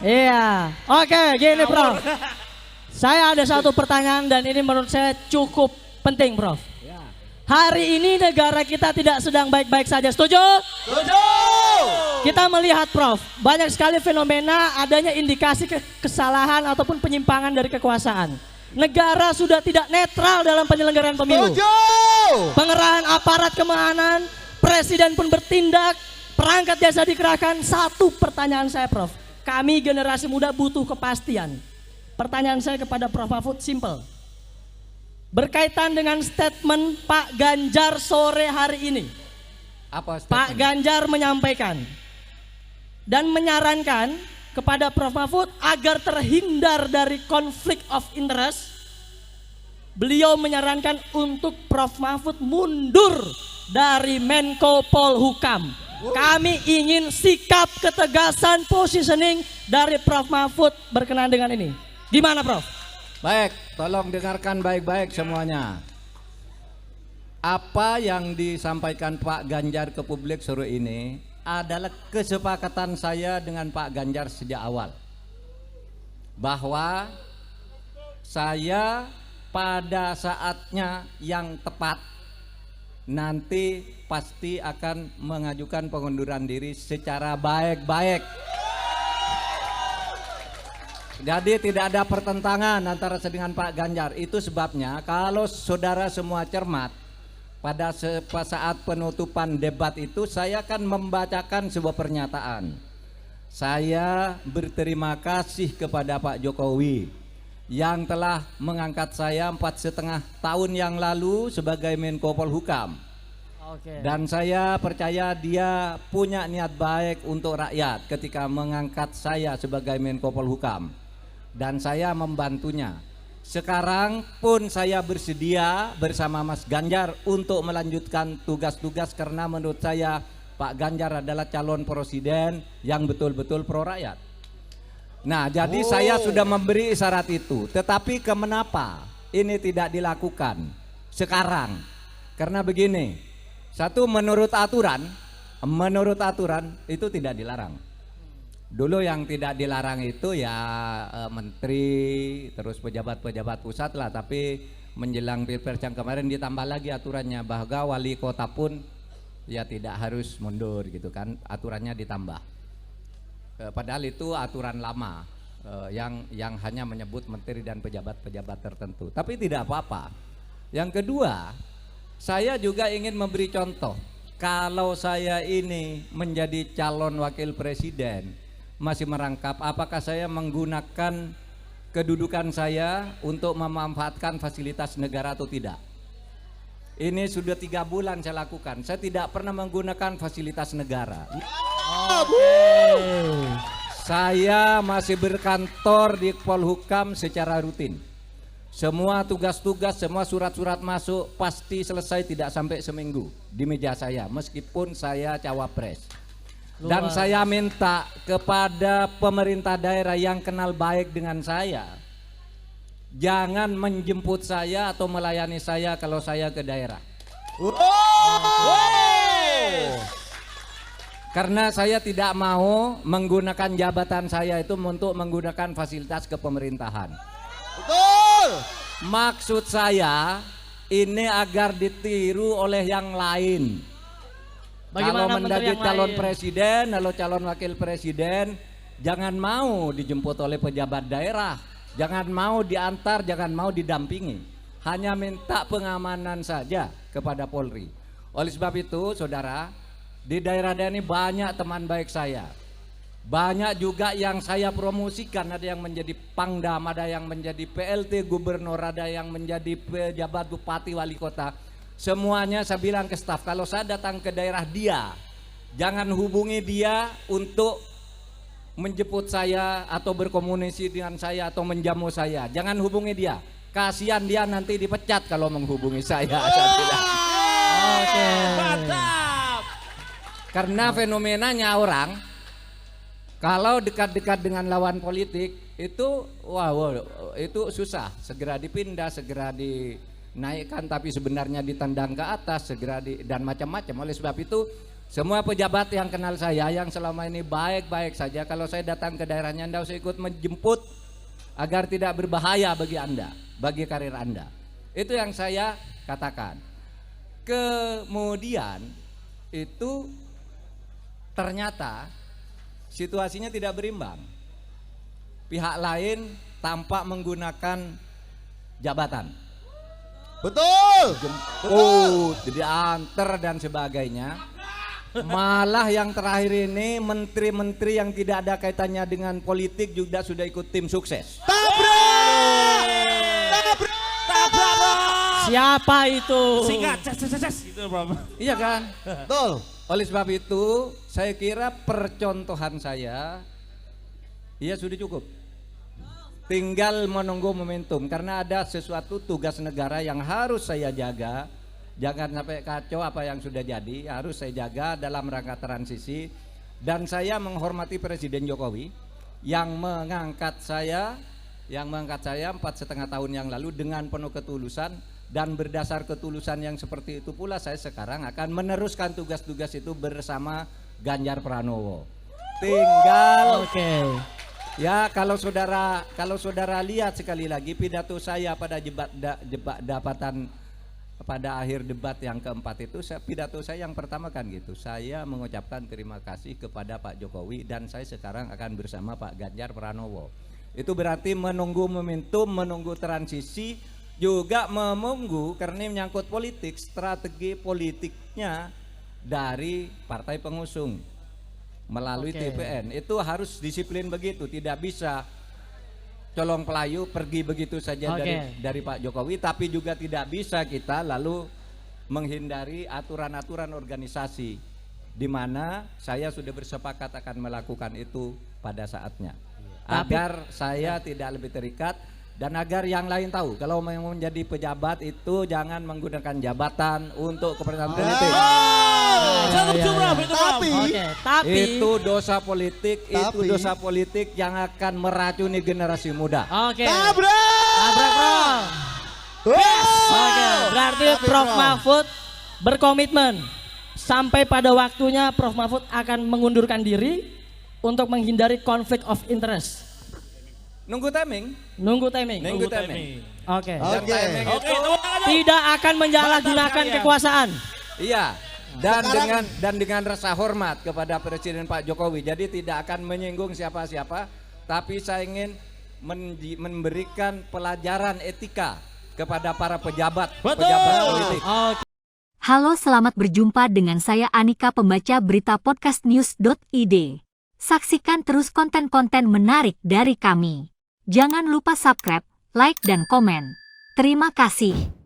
Iya, oke gini Prof. Saya ada satu pertanyaan dan ini menurut saya cukup penting Prof. Hari ini negara kita tidak sedang baik-baik saja, setuju? Setuju. Kita melihat Prof, banyak sekali fenomena adanya indikasi kesalahan ataupun penyimpangan dari kekuasaan. Negara sudah tidak netral dalam penyelenggaraan pemilu. Setuju. Pengerahan aparat keamanan, presiden pun bertindak, perangkat desa dikerahkan. Satu pertanyaan saya Prof, kami generasi muda butuh kepastian. Pertanyaan saya kepada Prof Mahfud simple. Berkaitan dengan statement Pak Ganjar sore hari ini. Apa statement? Pak Ganjar menyampaikan dan menyarankan kepada Prof Mahfud agar terhindar dari konflik of interest. Beliau menyarankan untuk Prof Mahfud mundur dari Menko Polhukam. Kami ingin sikap ketegasan positioning dari Prof Mahfud berkenaan dengan ini. Gimana Prof? Baik, tolong dengarkan baik-baik semuanya. Apa yang disampaikan Pak Ganjar ke publik sore ini adalah kesepakatan saya dengan Pak Ganjar sejak awal. Bahwa saya pada saatnya yang tepat nanti pasti akan mengajukan pengunduran diri secara baik-baik. Jadi tidak ada pertentangan antara saya dengan Pak Ganjar. Itu sebabnya kalau saudara semua cermat, pada saat penutupan debat itu saya akan membacakan sebuah pernyataan. Saya berterima kasih kepada Pak Jokowi yang telah mengangkat saya 4,5 tahun yang lalu sebagai Menko Polhukam. Dan saya percaya dia punya niat baik untuk rakyat ketika mengangkat saya sebagai Menko Polhukam. Dan saya membantunya. Sekarang pun saya bersedia bersama Mas Ganjar untuk melanjutkan tugas-tugas karena menurut saya Pak Ganjar adalah calon presiden yang betul-betul pro rakyat. Nah, jadi saya sudah memberi isyarat itu. Tetapi kenapa ini tidak dilakukan sekarang? Karena begini, satu menurut aturan itu tidak dilarang. Dulu yang tidak dilarang itu ya menteri, terus pejabat-pejabat pusat lah. Tapi menjelang Pilpres yang kemarin ditambah lagi aturannya bahwa wali kota pun ya tidak harus mundur gitu kan, aturannya ditambah. Padahal itu aturan lama yang hanya menyebut menteri dan pejabat-pejabat tertentu. Tapi tidak apa-apa. Yang kedua, saya juga ingin memberi contoh. Kalau saya ini menjadi calon wakil presiden, masih merangkap apakah saya menggunakan kedudukan saya untuk memanfaatkan fasilitas negara atau tidak. Ini sudah 3 bulan saya lakukan. Saya tidak pernah menggunakan fasilitas negara. Saya masih berkantor di Polhukam secara rutin. Semua tugas-tugas, semua surat-surat masuk pasti selesai tidak sampai seminggu di meja saya, meskipun saya cawapres. Dan saya minta kepada pemerintah daerah yang kenal baik dengan saya, jangan menjemput saya atau melayani saya kalau saya ke daerah. Karena saya tidak mau menggunakan jabatan saya itu untuk menggunakan fasilitas kepemerintahan. Betul. Maksud saya ini agar ditiru oleh yang lain. Bagaimana kalau menjadi calon presiden, lalu calon wakil presiden, jangan mau dijemput oleh pejabat daerah, jangan mau diantar, jangan mau didampingi, hanya minta pengamanan saja kepada Polri. Oleh sebab itu, saudara, di daerah-daerah ini banyak teman baik saya, banyak juga yang saya promosikan, ada yang menjadi pangdam, ada yang menjadi PLT gubernur, ada yang menjadi pejabat bupati wali kota. Semuanya saya bilang ke staf, kalau saya datang ke daerah dia, jangan hubungi dia untuk menjemput saya atau berkomunikasi dengan saya atau menjamu saya. Jangan hubungi dia, kasihan dia nanti dipecat kalau menghubungi saya. Saya bilang. Oke. Mantap. Karena fenomenanya orang kalau dekat-dekat dengan lawan politik itu itu susah, segera dipindah, segera dinaikkan, tapi sebenarnya ditendang ke atas, segera dan macam-macam. Oleh sebab itu Semua pejabat yang kenal saya yang selama ini baik-baik saja, kalau saya datang ke daerahnya Anda usah ikut menjemput agar tidak berbahaya bagi Anda, bagi karir Anda. Itu yang saya katakan. Kemudian itu ternyata situasinya tidak berimbang. Pihak lain tampak menggunakan jabatan. Betul. Jemput, diantar dan sebagainya. Malah yang terakhir ini menteri-menteri yang tidak ada kaitannya dengan politik juga sudah ikut tim sukses. Tabrak! Tabrak! Tabrak, bro. Siapa itu? Singkat, ces gitu, bro. Iya kan? Betul. Oleh sebab itu saya kira percontohan saya ya sudah cukup. Tinggal menunggu momentum karena ada sesuatu tugas negara yang harus saya jaga. Jangan sampai kacau apa yang sudah jadi, harus saya jaga dalam rangka transisi. Dan saya menghormati Presiden Jokowi yang mengangkat saya 4,5 tahun yang lalu dengan penuh ketulusan, dan berdasar ketulusan yang seperti itu pula saya sekarang akan meneruskan tugas-tugas itu bersama Ganjar Pranowo. Tinggal ya kalau saudara lihat sekali lagi pidato saya pada pada akhir debat yang keempat itu, pidato saya yang pertama kan gitu, saya mengucapkan terima kasih kepada Pak Jokowi dan saya sekarang akan bersama Pak Ganjar Pranowo. Itu berarti menunggu momentum, menunggu transisi, juga menunggu karena ini menyangkut politik, strategi politiknya dari partai pengusung melalui TPN. Itu harus disiplin begitu, tidak bisa colong pelayu pergi begitu saja dari Pak Jokowi, tapi juga tidak bisa kita lalu menghindari aturan-aturan organisasi di mana saya sudah bersepakat akan melakukan itu pada saatnya. Agar saya tidak lebih terikat dan agar yang lain tahu kalau mau menjadi pejabat itu jangan menggunakan jabatan untuk kepentingan politik. Tapi itu dosa politik, itu dosa politik yang akan meracuni generasi muda. Tabrak, bro. Berarti Prof Mahfud berkomitmen sampai pada waktunya Prof Mahfud akan mengundurkan diri untuk menghindari konflik of interest. Nunggu timing. Oke. Timing itu Tidak akan menyalahgunakan kekuasaan. iya. Dan dengan rasa hormat kepada Presiden Pak Jokowi. Jadi tidak akan menyinggung siapa-siapa, tapi saya ingin memberikan pelajaran etika kepada para pejabat politik. Halo, selamat berjumpa dengan saya Anika, pembaca berita podcastnews.id. Saksikan terus konten-konten menarik dari kami. Jangan lupa subscribe, like, dan komen. Terima kasih.